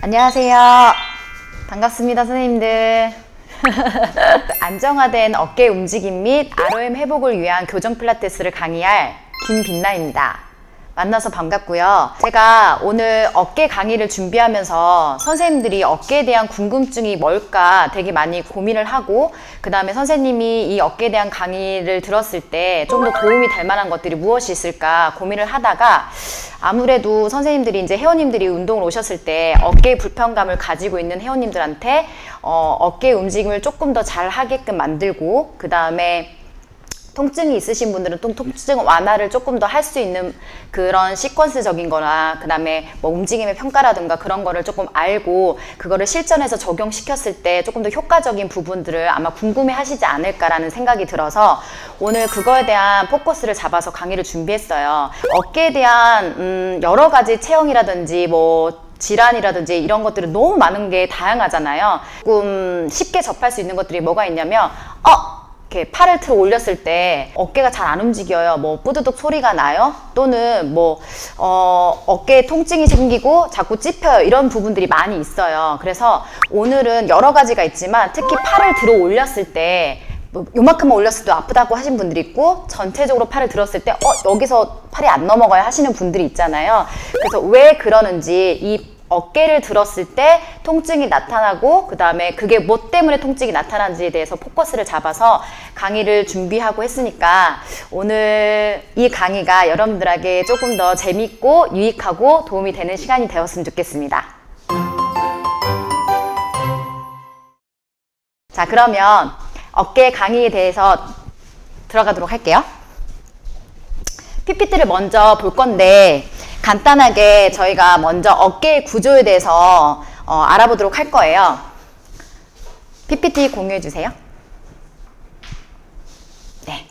안녕하세요. 반갑습니다, 선생님들. 안정화된 어깨 움직임 및 ROM 회복을 위한 교정 필라테스를 강의할 김빛나입니다. 만나서 반갑고요. 제가 오늘 어깨 강의를 준비하면서 선생님들이 어깨에 대한 궁금증이 뭘까 되게 많이 고민을 하고, 그 다음에 선생님이 이 어깨에 대한 강의를 들었을 때 좀 더 도움이 될 만한 것들이 무엇이 있을까 고민을 하다가, 아무래도 선생님들이 이제 회원님들이 운동을 오셨을 때 어깨 불편감을 가지고 있는 회원님들한테 어깨 움직임을 조금 더 잘 하게끔 만들고, 그 다음에 통증이 있으신 분들은 통증 완화를 조금 더 할 수 있는 그런 시퀀스적인 거나, 그 다음에 뭐 움직임의 평가라든가 그런 거를 조금 알고 그거를 실전에서 적용시켰을 때 조금 더 효과적인 부분들을 아마 궁금해 하시지 않을까라는 생각이 들어서 오늘 그거에 대한 포커스를 잡아서 강의를 준비했어요. 어깨에 대한 여러 가지 체형이라든지 뭐 질환이라든지 이런 것들은 너무 많은 게 다양하잖아요. 조금 쉽게 접할 수 있는 것들이 뭐가 있냐면, 이렇게 팔을 들어 올렸을 때 어깨가 잘 안 움직여요. 뭐 뿌드득 소리가 나요. 또는 뭐 어깨에 통증이 생기고 자꾸 찝혀요. 이런 부분들이 많이 있어요. 그래서 오늘은 여러 가지가 있지만 특히 팔을 들어 올렸을 때 뭐 요만큼만 올렸을 때 아프다고 하신 분들이 있고, 전체적으로 팔을 들었을 때 여기서 팔이 안 넘어가요 하시는 분들이 있잖아요. 그래서 왜 그러는지, 이 어깨를 들었을 때 통증이 나타나고 그 다음에 그게 뭐 때문에 통증이 나타나는지에 대해서 포커스를 잡아서 강의를 준비하고 했으니까 오늘 이 강의가 여러분들에게 조금 더 재밌고 유익하고 도움이 되는 시간이 되었으면 좋겠습니다. 자, 그러면 어깨 강의에 대해서 들어가도록 할게요. PPT를 먼저 볼 건데, 간단하게 저희가 먼저 어깨의 구조에 대해서 알아보도록 할 거예요. PPT 공유해 주세요. 네.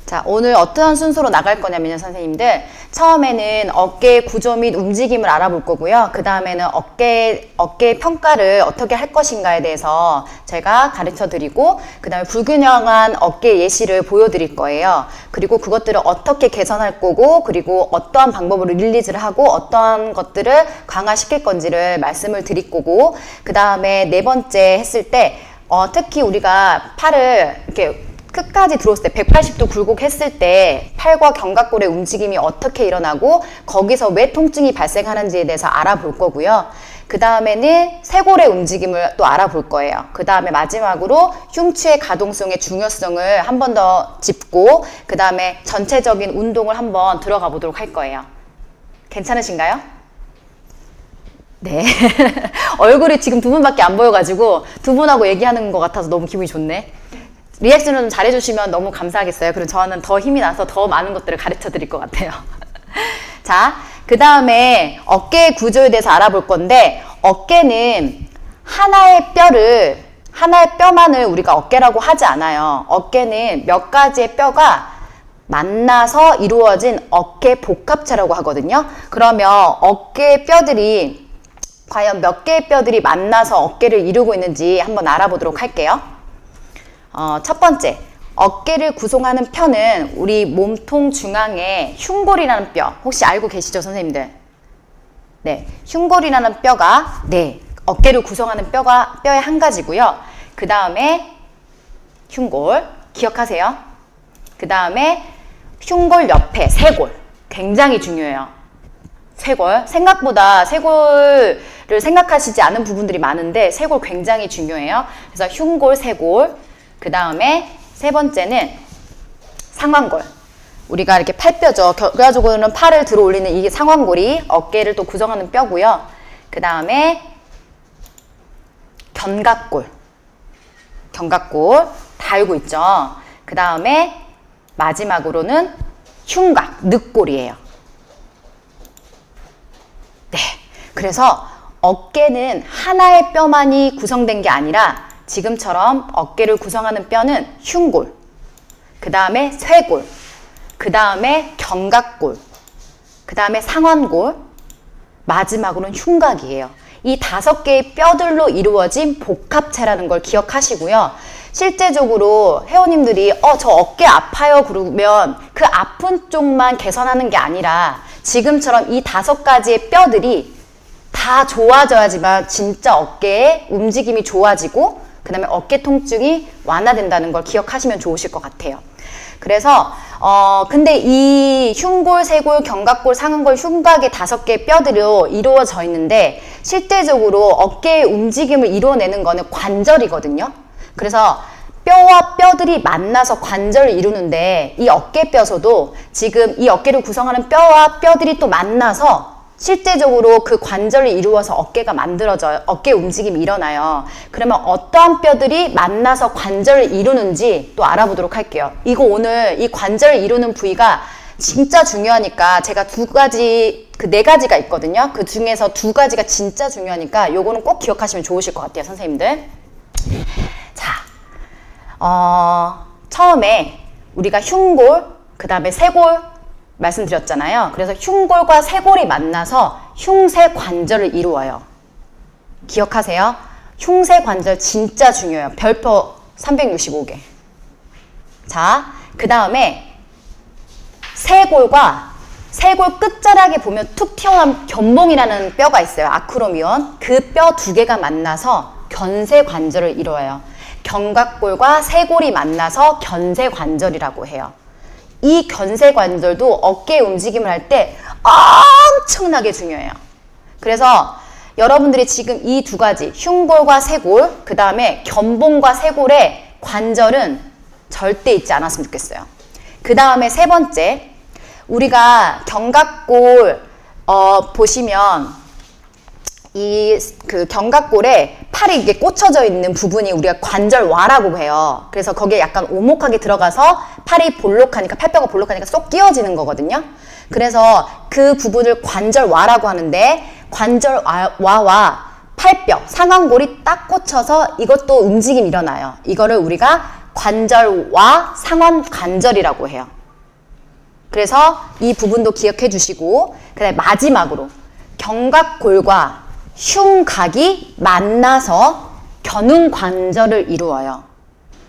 자, 오늘 어떠한 순서로 나갈 거냐면요, 선생님들. 처음에는 어깨 구조 및 움직임을 알아볼 거고요. 그 다음에는 어깨 평가를 어떻게 할 것인가에 대해서 제가 가르쳐 드리고, 그 다음에 불균형한 어깨 예시를 보여드릴 거예요. 그리고 그것들을 어떻게 개선할 거고, 그리고 어떠한 방법으로 릴리즈를 하고 어떠한 것들을 강화시킬 건지를 말씀을 드릴 거고, 그 다음에 네 번째 했을 때 특히 우리가 팔을 이렇게 끝까지 들어왔을 때 180도 굴곡했을 때 팔과 견갑골의 움직임이 어떻게 일어나고 거기서 왜 통증이 발생하는지에 대해서 알아볼 거고요. 그 다음에는 쇄골의 움직임을 또 알아볼 거예요. 그 다음에 마지막으로 흉추의 가동성의 중요성을 한 번 더 짚고, 그 다음에 전체적인 운동을 한번 들어가 보도록 할 거예요. 괜찮으신가요? 네. 얼굴이 지금 두 분밖에 안 보여가지고 두 분하고 얘기하는 것 같아서 너무 기분이 좋네. 리액션을 좀 잘해주시면 너무 감사하겠어요. 그럼 저는 더 힘이 나서 더 많은 것들을 가르쳐 드릴 것 같아요. 자, 그 다음에 어깨 구조에 대해서 알아볼 건데, 어깨는 하나의 뼈만을 우리가 어깨라고 하지 않아요. 어깨는 몇 가지의 뼈가 만나서 이루어진 어깨 복합체라고 하거든요. 그러면 어깨 뼈들이 과연 몇 개의 뼈들이 만나서 어깨를 이루고 있는지 한번 알아보도록 할게요. 첫 번째, 어깨를 구성하는 뼈는 우리 몸통 중앙에 흉골이라는 뼈, 혹시 알고 계시죠, 선생님들? 네, 흉골이라는 뼈가 어깨를 구성하는 뼈의 한 가지고요. 그 다음에 흉골, 기억하세요. 그 다음에 흉골 옆에 쇄골, 굉장히 중요해요. 쇄골, 생각보다 쇄골을 생각하시지 않은 부분들이 많은데 쇄골 굉장히 중요해요. 그래서 흉골, 쇄골, 그 다음에 세 번째는 상완골. 우리가 이렇게 팔뼈죠. 결과적으로는 팔을 들어 올리는 이게 상완골이 어깨를 또 구성하는 뼈고요. 그 다음에 견갑골 다 알고 있죠. 그 다음에 마지막으로는 흉곽, 늑골이에요. 네. 그래서 어깨는 하나의 뼈만이 구성된 게 아니라 지금처럼 어깨를 구성하는 뼈는 흉골, 그 다음에 쇄골, 그 다음에 견갑골, 그 다음에 상완골, 마지막으로는 흉곽이에요. 이 5개의 뼈들로 이루어진 복합체라는 걸 기억하시고요. 실제적으로 회원님들이 저 어깨 아파요 그러면 그 아픈 쪽만 개선하는 게 아니라 지금처럼 이 5가지의 뼈들이 다 좋아져야지만 진짜 어깨의 움직임이 좋아지고 그 다음에 어깨 통증이 완화된다는 걸 기억하시면 좋으실 것 같아요. 그래서 근데 이 흉골, 쇄골, 견갑골, 상완골, 흉곽의 5개의 뼈들로 이루어져 있는데 실제적으로 어깨의 움직임을 이루어내는 거는 관절이거든요. 그래서 뼈와 뼈들이 만나서 관절을 이루는데 이 어깨뼈에서도 지금 이 어깨를 구성하는 뼈와 뼈들이 또 만나서 실제적으로 그 관절을 이루어서 어깨가 만들어져요. 어깨 움직임이 일어나요. 그러면 어떠한 뼈들이 만나서 관절을 이루는지 또 알아보도록 할게요. 이거 오늘 이 관절을 이루는 부위가 진짜 중요하니까 제가 2가지, 그 4가지가 있거든요. 그 중에서 2가지가 진짜 중요하니까 요거는 꼭 기억하시면 좋으실 것 같아요, 선생님들. 자, 처음에 우리가 흉골, 그 다음에 쇄골 말씀드렸잖아요. 그래서 흉골과 쇄골이 만나서 흉쇄관절을 이루어요. 기억하세요. 흉쇄관절 진짜 중요해요. 별표 365개. 자, 그 다음에 쇄골 끝자락에 보면 툭 튀어나온 견봉이라는 뼈가 있어요. 아크로미온. 그 뼈 2개가 만나서 견쇄관절을 이루어요. 견갑골과 쇄골이 만나서 견쇄관절이라고 해요. 이 견쇄관절도 어깨 움직임을 할 때 엄청나게 중요해요. 그래서 여러분들이 지금 이 2가지 흉골과 쇄골, 그 다음에 견봉과 쇄골의 관절은 절대 잊지 않았으면 좋겠어요. 그 다음에 3번째, 우리가 견갑골 보시면 그 견갑골에 팔이 이게 꽂혀져 있는 부분이 우리가 관절와라고 해요. 그래서 거기에 약간 오목하게 들어가서 팔이 볼록하니까, 팔뼈가 볼록하니까 쏙 끼워지는 거거든요. 그래서 그 부분을 관절와라고 하는데 관절와와 팔뼈, 상완골이 딱 꽂혀서 이것도 움직임이 일어나요. 이거를 우리가 관절와 상완관절이라고 해요. 그래서 이 부분도 기억해 주시고, 그 다음에 마지막으로 견갑골과 흉곽이 만나서 견웅관절을 이루어요.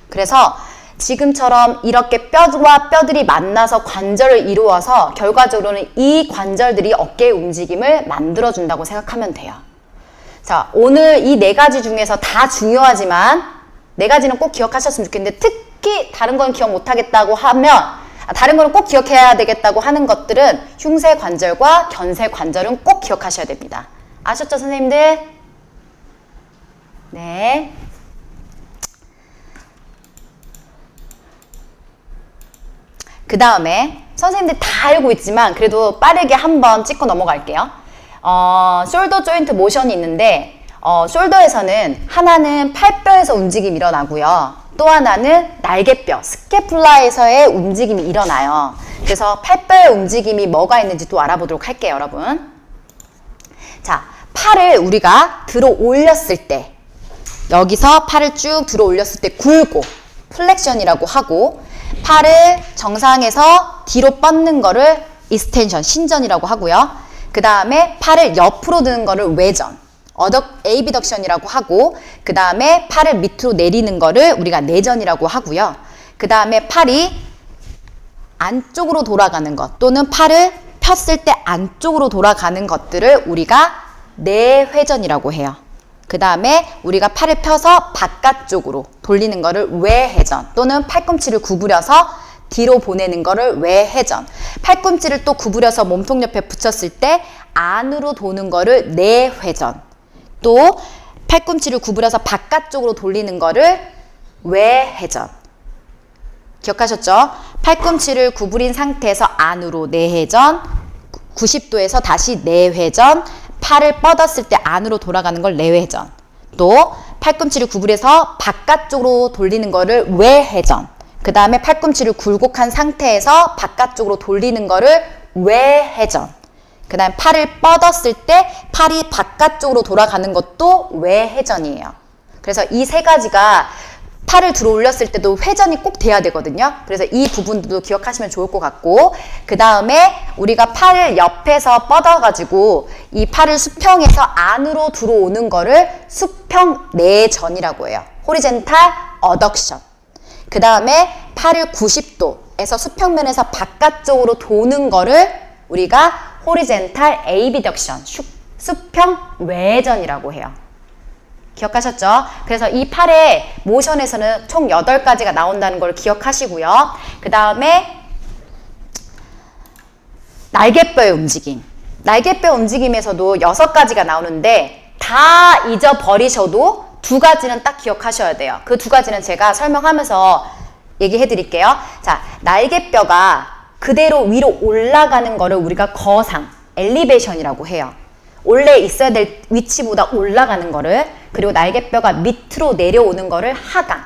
그래서 지금처럼 이렇게 뼈와 뼈들이 만나서 관절을 이루어서 결과적으로는 이 관절들이 어깨의 움직임을 만들어준다고 생각하면 돼요. 자, 오늘 이 4가지 중에서 다 중요하지만 4가지는 꼭 기억하셨으면 좋겠는데, 특히 다른 건 기억 못하겠다고 하면, 다른 거는 꼭 기억해야 되겠다고 하는 것들은 흉쇄관절과 견쇄관절은 꼭 기억하셔야 됩니다. 아셨죠, 선생님들? 네. 그 다음에 선생님들 다 알고 있지만 그래도 빠르게 한번 찍고 넘어갈게요. 숄더 조인트 모션이 있는데 숄더에서는 하나는 팔뼈에서 움직임이 일어나고요. 또 하나는 날개뼈, 스캐플라에서의 움직임이 일어나요. 그래서 팔뼈의 움직임이 뭐가 있는지 또 알아보도록 할게요, 여러분. 자, 팔을 우리가 들어 올렸을 때, 여기서 팔을 쭉 들어 올렸을 때 굴고 플렉션이라고 하고, 팔을 정상에서 뒤로 뻗는 거를 익스텐션, 신전이라고 하고요. 그 다음에 팔을 옆으로 드는 거를 외전, 에이비덕션이라고 하고, 그 다음에 팔을 밑으로 내리는 거를 우리가 내전이라고 하고요. 그 다음에 팔이 안쪽으로 돌아가는 것, 또는 팔을 폈을 때 안쪽으로 돌아가는 것들을 우리가 내회전이라고 해요. 그 다음에 우리가 팔을 펴서 바깥쪽으로 돌리는 거를 외회전, 또는 팔꿈치를 구부려서 뒤로 보내는 거를 외회전, 팔꿈치를 또 구부려서 몸통 옆에 붙였을 때 안으로 도는 거를 내회전, 또 팔꿈치를 구부려서 바깥쪽으로 돌리는 거를 외회전. 기억하셨죠? 팔꿈치를 구부린 상태에서 안으로 내회전, 90도에서 다시 내회전, 팔을 뻗었을 때 안으로 돌아가는 걸 내회전, 또 팔꿈치를 구부려서 바깥쪽으로 돌리는 거를 외회전, 그 다음에 팔꿈치를 굴곡한 상태에서 바깥쪽으로 돌리는 거를 외회전, 그 다음에 팔을 뻗었을 때 팔이 바깥쪽으로 돌아가는 것도 외회전이에요. 그래서 이 3가지가 팔을 들어 올렸을 때도 회전이 꼭 돼야 되거든요. 그래서 이 부분도 기억하시면 좋을 것 같고, 그 다음에 우리가 팔을 옆에서 뻗어가지고 이 팔을 수평해서 안으로 들어오는 거를 수평 내전이라고 해요. 호리젠탈 어덕션. 그 다음에 팔을 90도에서 수평면에서 바깥쪽으로 도는 거를 우리가 호리젠탈 에이비덕션, 수평 외전이라고 해요. 기억하셨죠? 그래서 이 팔의 모션에서는 총 8가지가 나온다는 걸 기억하시고요. 그 다음에 날개뼈의 움직임. 날개뼈 움직임에서도 6가지가 나오는데 다 잊어버리셔도 2가지는 딱 기억하셔야 돼요. 그 2가지는 제가 설명하면서 얘기해 드릴게요. 자, 날개뼈가 그대로 위로 올라가는 거를 우리가 거상, 엘리베이션이라고 해요. 원래 있어야 될 위치보다 올라가는 거를, 그리고 날개뼈가 밑으로 내려오는 거를 하강,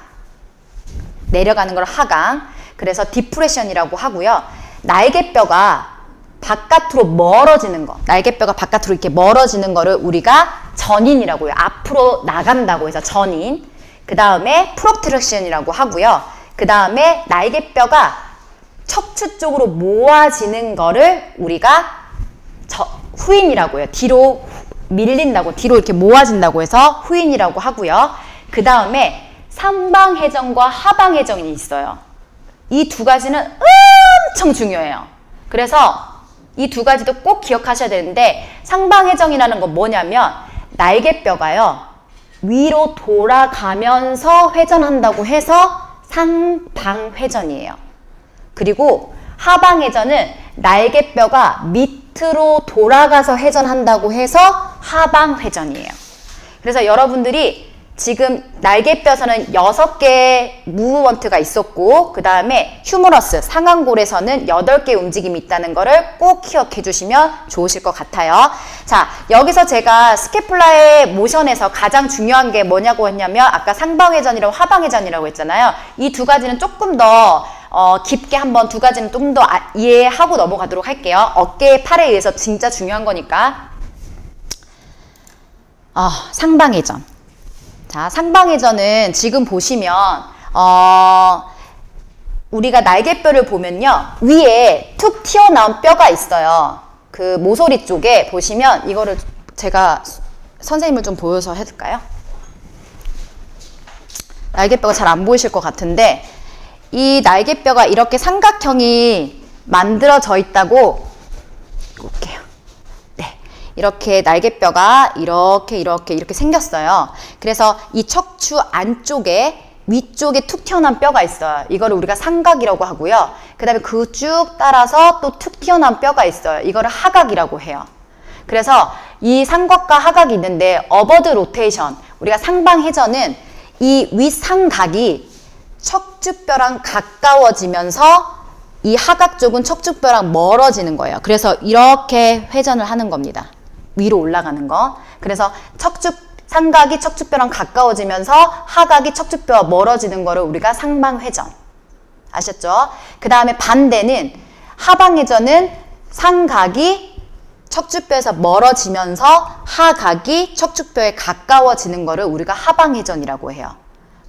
내려가는 걸 하강, 그래서 디프레션이라고 하고요. 날개뼈가 바깥으로 멀어지는 거, 날개뼈가 바깥으로 이렇게 멀어지는 거를 우리가 전인이라고 해요. 앞으로 나간다고 해서 전인. 그 다음에 프로트랙션이라고 하고요. 그 다음에 날개뼈가 척추 쪽으로 모아지는 거를 우리가 후인이라고 해요. 뒤로 밀린다고, 뒤로 이렇게 모아진다고 해서 후인이라고 하고요. 그 다음에 상방회전과 하방회전이 있어요. 이 2가지는 엄청 중요해요. 그래서 이 2가지도 꼭 기억하셔야 되는데, 상방회전이라는 건 뭐냐면 날개뼈가요 위로 돌아가면서 회전한다고 해서 상방회전이에요. 그리고 하방회전은 날개뼈가 밑으로 돌아가서 회전한다고 해서 하방회전이에요. 그래서 여러분들이 지금 날개뼈에서는 6개의 무브먼트가 있었고, 그 다음에 휴머러스, 상완골에서는 8개의 움직임이 있다는 거를 꼭 기억해 주시면 좋으실 것 같아요. 자, 여기서 제가 스캐플라의 모션에서 가장 중요한 게 뭐냐고 했냐면, 아까 상방회전이라고 하방회전이라고 했잖아요. 이 2가지는 조금 더 깊게 한번 2가지는 좀 더 이해하고 넘어가도록 할게요. 어깨, 팔에 의해서 진짜 중요한 거니까. 상방회전. 자, 상방회전은 지금 보시면 우리가 날개뼈를 보면요, 위에 툭 튀어나온 뼈가 있어요. 그 모서리 쪽에 보시면, 이거를 제가 선생님을 좀 보여서 해줄까요? 날개뼈가 잘 안 보이실 것 같은데, 이 날개뼈가 이렇게 삼각형이 만들어져 있다고 볼게요. 이렇게 날개뼈가 이렇게 생겼어요. 그래서 이 척추 안쪽에, 위쪽에 툭 튀어나온 뼈가 있어요. 이거를 우리가 삼각이라고 하고요. 그 다음에 그 쭉 따라서 또 툭 튀어나온 뼈가 있어요. 이거를 하각이라고 해요. 그래서 이 삼각과 하각이 있는데, 어버드 로테이션, 우리가 상방회전은 이 윗삼각이 척추뼈랑 가까워지면서 이 하각 쪽은 척추뼈랑 멀어지는 거예요. 그래서 이렇게 회전을 하는 겁니다. 위로 올라가는 거. 그래서 삼각이 척추뼈랑 가까워지면서 하각이 척추뼈와 멀어지는 거를 우리가 상방회전. 아셨죠? 그 다음에 반대는 하방회전은 삼각이 척추뼈에서 멀어지면서 하각이 척추뼈에 가까워지는 거를 우리가 하방회전이라고 해요.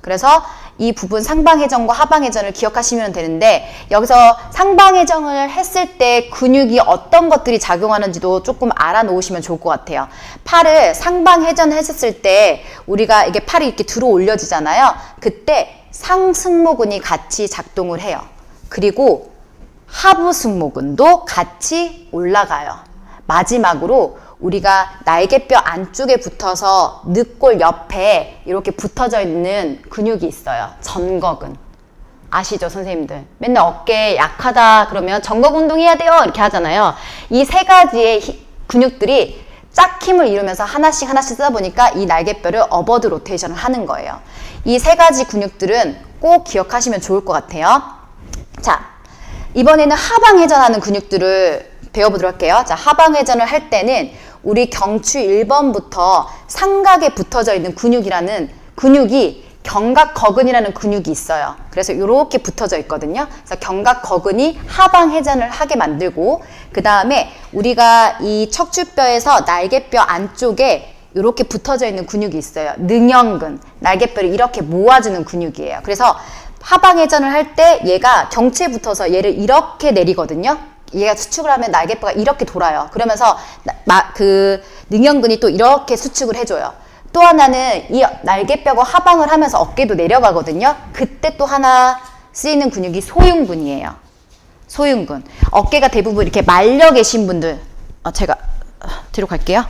그래서 이 부분 상방회전과 하방회전을 기억하시면 되는데, 여기서 상방회전을 했을 때 근육이 어떤 것들이 작용하는지도 조금 알아놓으시면 좋을 것 같아요. 팔을 상방회전 했을 때 우리가 이게 팔이 이렇게 들어 올려지잖아요. 그때 상승모근이 같이 작동을 해요. 그리고 하부승모근도 같이 올라가요. 마지막으로 우리가 날개뼈 안쪽에 붙어서 늑골 옆에 이렇게 붙어져 있는 근육이 있어요. 전거근. 아시죠, 선생님들? 맨날 어깨 약하다 그러면 전거근 운동해야 돼요 이렇게 하잖아요. 이 3가지의 근육들이 짝 힘을 이루면서 하나씩 쓰다 보니까 이 날개뼈를 어버드 로테이션을 하는 거예요. 이 3가지 근육들은 꼭 기억하시면 좋을 것 같아요. 자, 이번에는 하방회전하는 근육들을 배워보도록 할게요. 자, 하방회전을 할 때는 우리 경추 1번부터 삼각에 붙어져 있는 근육이 견갑거근이라는 근육이 있어요. 그래서 이렇게 붙어져 있거든요. 그래서 견갑거근이 하방회전을 하게 만들고, 그 다음에 우리가 이 척추뼈에서 날개뼈 안쪽에 이렇게 붙어져 있는 근육이 있어요. 능형근, 날개뼈를 이렇게 모아주는 근육이에요. 그래서 하방회전을 할 때 얘가 경추에 붙어서 얘를 이렇게 내리거든요. 얘가 수축을 하면 날개뼈가 이렇게 돌아요. 그러면서 그 능형근이 또 이렇게 수축을 해줘요. 또 하나는 이 날개뼈가 하방을 하면서 어깨도 내려가거든요. 그때 또 하나 쓰이는 근육이 소흉근이에요. 소흉근. 어깨가 대부분 이렇게 말려 계신 분들, 제가 뒤로 갈게요.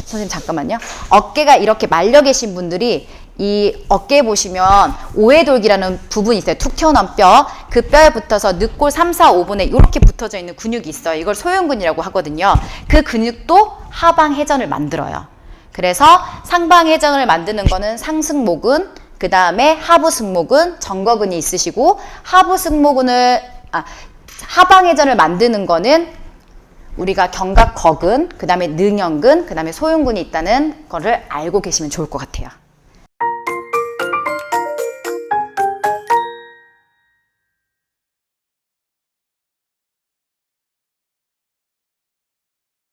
선생님 잠깐만요. 어깨가 이렇게 말려 계신 분들이 이 어깨에 보시면 오해돌기라는 부분이 있어요. 툭 튀어나온 뼈. 그 뼈에 붙어서 늑골 3, 4, 5분에 이렇게 붙어져 있는 근육이 있어요. 이걸 소흉근이라고 하거든요. 그 근육도 하방 회전을 만들어요. 그래서 상방 회전을 만드는 거는 상승모근, 그 다음에 하부 승모근, 정거근이 있으시고, 하방 회전을 만드는 거는 우리가 견갑거근, 그 다음에 능형근, 그 다음에 소흉근이 있다는 거를 알고 계시면 좋을 것 같아요.